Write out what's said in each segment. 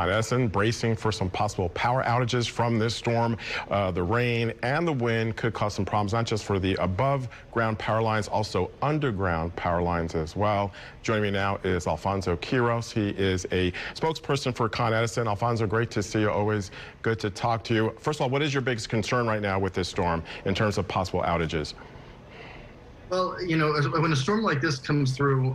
Con Edison bracing for some possible power outages from this storm. The rain and the wind could cause some problems, not just for the above ground power lines, also underground power lines as well. Joining me now is Alfonso Quiroz. He is a spokesperson for Con Edison. Alfonso, great to see you. Always good to talk to you. First of all, what is your biggest concern right now with this storm in terms of possible outages? Well, you know, when a storm like this comes through,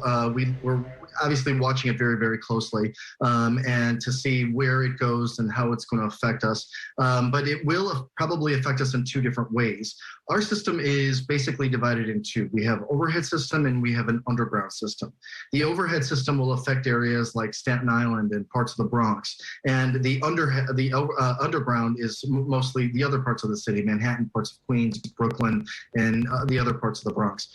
we're obviously watching it very, very closely and to see where it goes and how it's going to affect us. But it will probably affect us in two different ways. Our system is basically divided in two. We have overhead system and we have an underground system. The overhead system will affect areas like Staten Island and parts of the Bronx. And the underground is mostly the other parts of the city, Manhattan, parts of Queens, Brooklyn, and the other parts of the Bronx.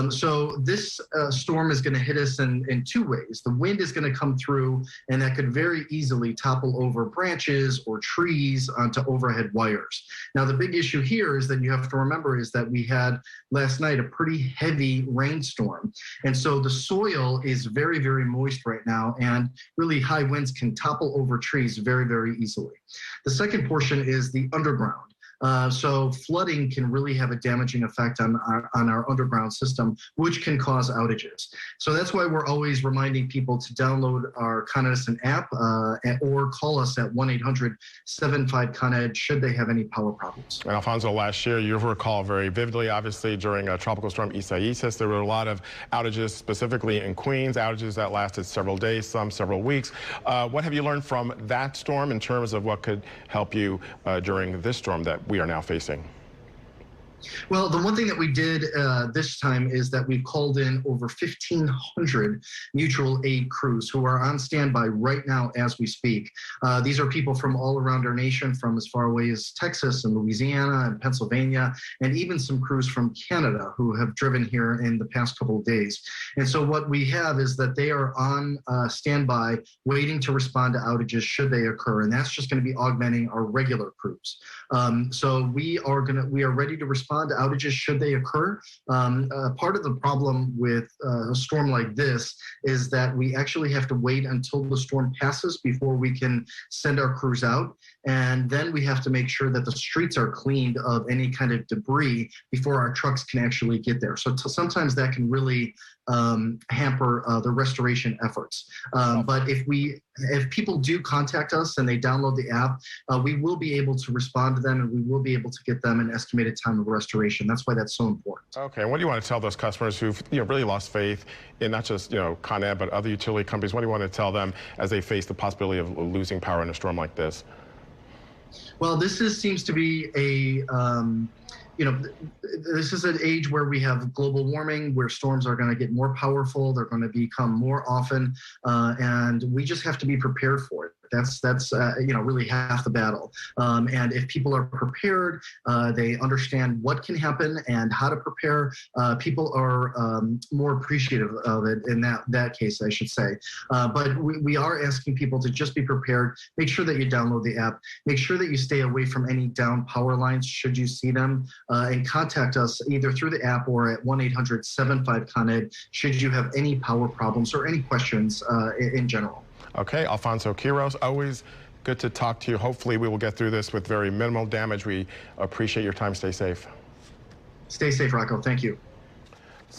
So this storm is going to hit us in two ways. The wind is going to come through, and that could very easily topple over branches or trees onto overhead wires. Now, the big issue here is that you have to remember is that we had last night a pretty heavy rainstorm. And so the soil is very, very moist right now, and really high winds can topple over trees very, very easily. The second portion is the underground. So flooding can really have a damaging effect on our underground system, which can cause outages. So that's why we're always reminding people to download our Con Edison app or call us at 1-800-75-CON-ED should they have any power problems. And Alfonso, last year, you recall very vividly, obviously, during Tropical Storm Isaias, there were a lot of outages, specifically in Queens, outages that lasted several days, some several weeks. What have you learned from that storm in terms of what could help you during this storm that we are now facing? Well, the one thing that we did this time is that we called in over 1,500 mutual aid crews who are on standby right now as we speak. These are people from all around our nation, from as far away as Texas and Louisiana and Pennsylvania, and even some crews from Canada who have driven here in the past couple of days. And so what we have is that they are on standby waiting to respond to outages should they occur. And that's just going to be augmenting our regular crews. So we are ready to respond to outages should they occur. Part of the problem with a storm like this is that we actually have to wait until the storm passes before we can send our crews out. And then we have to make sure that the streets are cleaned of any kind of debris before our trucks can actually get there. So sometimes that can really hamper the restoration efforts. But if people do contact us and they download the app, we will be able to respond to them and we will be able to get them an estimated time of restoration. That's why that's so important. Okay, and what do you want to tell those customers who've really lost faith in not just Con Ed, but other utility companies? What do you want to tell them as they face the possibility of losing power in a storm like this? Well, this seems to be a this is an age where we have global warming, where storms are going to get more powerful, they're going to become more often, and we just have to be prepared for it. That's really half the battle. And if people are prepared, they understand what can happen and how to prepare, people are more appreciative of it in that case, I should say. But we are asking people to just be prepared. Make sure that you download the app. Make sure that you stay away from any down power lines should you see them, and contact us either through the app or at 1-800-75-CON-ED should you have any power problems or any questions in general. Okay, Alfonso Quiroz, always good to talk to you. Hopefully we will get through this with very minimal damage. We appreciate your time. Stay safe. Stay safe, Rocco. Thank you.